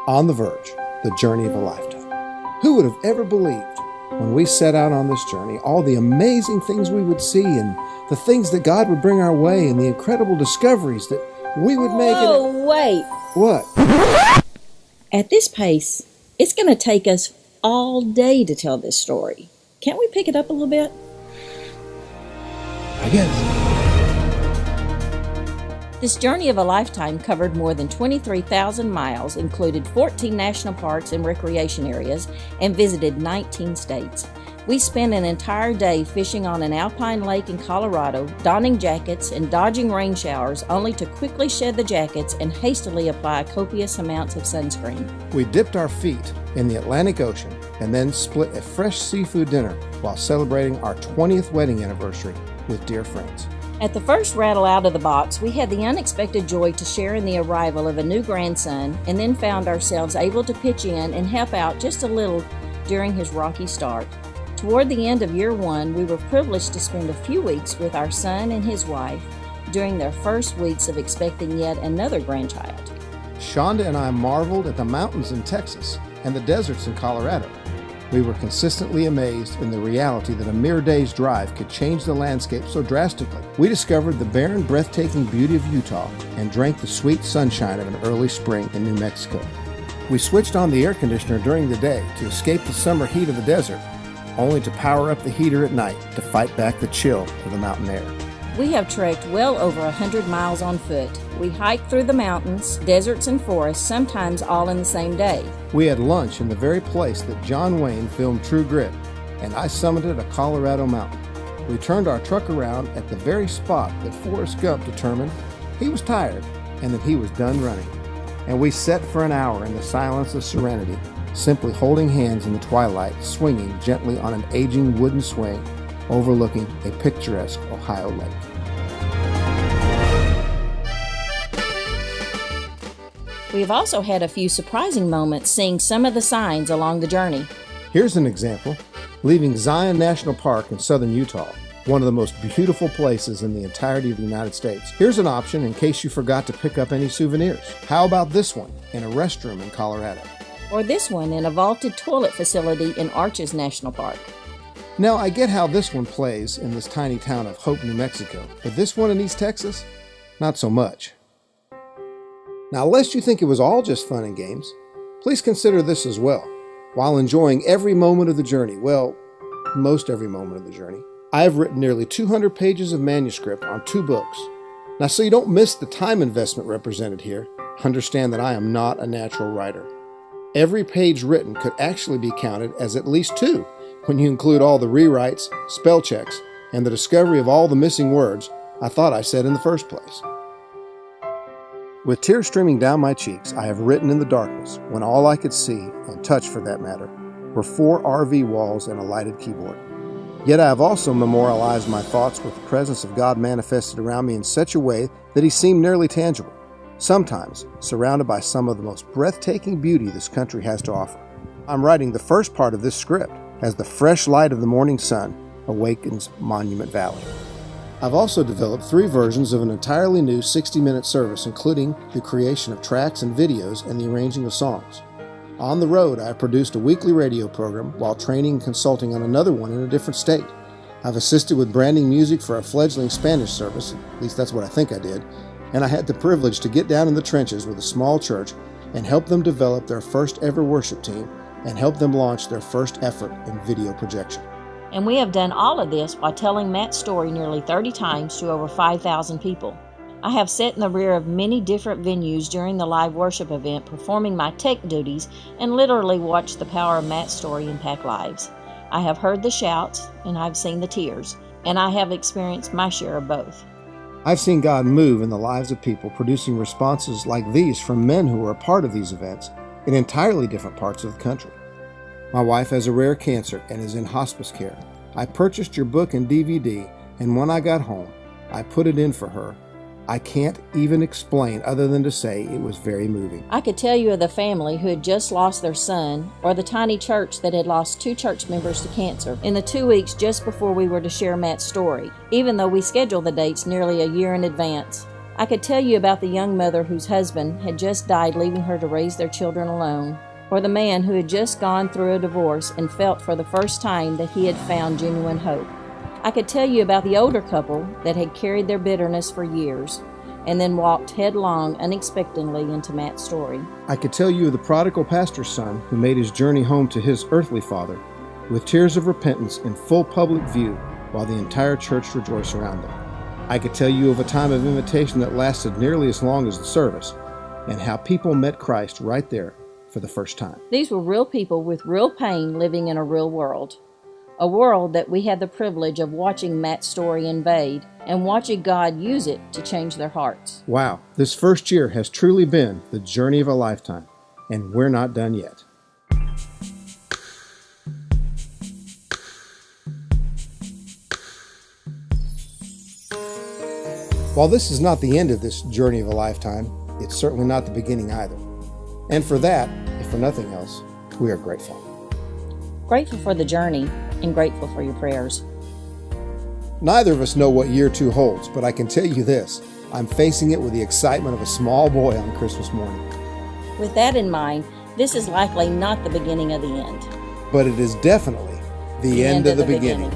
On the Verge, the journey of a lifetime. Who would have ever believed when we set out on this journey all the amazing things we would see and the things that God would bring our way and the incredible discoveries that we would make? Oh, wait. What? At this pace, it's going to take us all day to tell this story. Can't we pick it up a little bit? I guess. This journey of a lifetime covered more than 23,000 miles, included 14 national parks and recreation areas, and visited 19 states. We spent an entire day fishing on an alpine lake in Colorado, donning jackets and dodging rain showers, only to quickly shed the jackets and hastily apply copious amounts of sunscreen. We dipped our feet in the Atlantic Ocean and then split a fresh seafood dinner while celebrating our 20th wedding anniversary with dear friends. At the first rattle out of the box, we had the unexpected joy to share in the arrival of a new grandson, and then found ourselves able to pitch in and help out just a little during his rocky start. Toward the end of year one, we were privileged to spend a few weeks with our son and his wife during their first weeks of expecting yet another grandchild. Shonda and I marveled at the mountains in Texas and the deserts in Colorado. We were consistently amazed in the reality that a mere day's drive could change the landscape so drastically. We discovered the barren, breathtaking beauty of Utah and drank the sweet sunshine of an early spring in New Mexico. We switched on the air conditioner during the day to escape the summer heat of the desert, only to power up the heater at night to fight back the chill of the mountain air. We have trekked well over 100 miles on foot. We hiked through the mountains, deserts, and forests, sometimes all in the same day. We had lunch in the very place that John Wayne filmed True Grit, and I summited a Colorado mountain. We turned our truck around at the very spot that Forrest Gump determined he was tired and that he was done running. And we sat for an hour in the silence of serenity, simply holding hands in the twilight, swinging gently on an aging wooden swing overlooking a picturesque Ohio lake. We have also had a few surprising moments seeing some of the signs along the journey. Here's an example. Leaving Zion National Park in southern Utah, one of the most beautiful places in the entirety of the United States. Here's an option in case you forgot to pick up any souvenirs. How about this one in a restroom in Colorado? Or this one in a vaulted toilet facility in Arches National Park. Now, I get how this one plays in this tiny town of Hope, New Mexico, but this one in East Texas, not so much. Now, lest you think it was all just fun and games, please consider this as well. While enjoying every moment of the journey, well, most every moment of the journey, I have written nearly 200 pages of manuscript on 2 books. Now, so you don't miss the time investment represented here, understand that I am not a natural writer. Every page written could actually be counted as at least 2, when you include all the rewrites, spell checks, and the discovery of all the missing words I thought I said in the first place. With tears streaming down my cheeks, I have written in the darkness, when all I could see, and touch for that matter, were 4 RV walls and a lighted keyboard. Yet I have also memorialized my thoughts with the presence of God manifested around me in such a way that He seemed nearly tangible, sometimes surrounded by some of the most breathtaking beauty this country has to offer. I'm writing the first part of this script as the fresh light of the morning sun awakens Monument Valley. I've also developed 3 versions of an entirely new 60-minute service, including the creation of tracks and videos and the arranging of songs. On the road, I have produced a weekly radio program while training and consulting on another one in a different state. I've assisted with branding music for a fledgling Spanish service, at least that's what I think I did, and I had the privilege to get down in the trenches with a small church and help them develop their first ever worship team and help them launch their first effort in video projection. And we have done all of this while telling Matt's story nearly 30 times to over 5,000 people. I have sat in the rear of many different venues during the live worship event, performing my tech duties, and literally watched the power of Matt's story impact lives. I have heard the shouts, and I've seen the tears, and I have experienced my share of both. I've seen God move in the lives of people, producing responses like these from men who were a part of these events in entirely different parts of the country. My wife has a rare cancer and is in hospice care. I purchased your book and DVD, and when I got home, I put it in for her. I can't even explain other than to say it was very moving. I could tell you of the family who had just lost their son, or the tiny church that had lost 2 church members to cancer in the 2 weeks just before we were to share Matt's story, even though we scheduled the dates nearly a year in advance. I could tell you about the young mother whose husband had just died, leaving her to raise their children alone, or the man who had just gone through a divorce and felt for the first time that he had found genuine hope. I could tell you about the older couple that had carried their bitterness for years and then walked headlong unexpectedly into Matt's story. I could tell you of the prodigal pastor's son who made his journey home to his earthly father with tears of repentance in full public view while the entire church rejoiced around them. I could tell you of a time of invitation that lasted nearly as long as the service and how people met Christ right there for the first time. These were real people with real pain living in a real world. A world that we had the privilege of watching Matt's story invade and watching God use it to change their hearts. Wow, this first year has truly been the journey of a lifetime, and we're not done yet. While this is not the end of this journey of a lifetime, it's certainly not the beginning either. And for that, if for nothing else, we are grateful. Grateful for the journey and grateful for your prayers. Neither of us know what year 2 holds, but I can tell you this, I'm facing it with the excitement of a small boy on Christmas morning. With that in mind, this is likely not the beginning of the end. But it is definitely the end of the beginning.